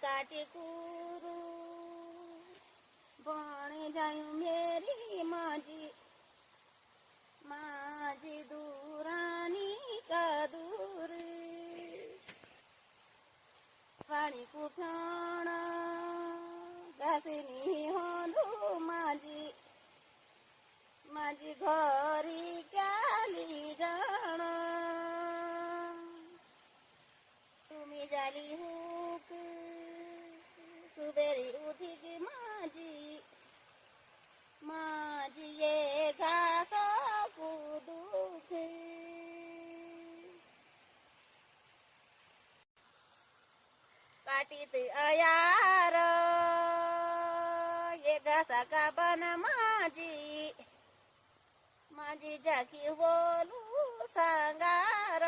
काटी कुरू बने जायूं मेरी माझी माझी दूरानी का दूर पाणी कुठण घासनी होलू माझी माझी घरी क्याली जण तुम्ही झाली हुक सुबेरी उठी की माझी माझी ये घास दुख काटीत अयार ये घासा का बन माझी माझी जाकी बोलू सांगार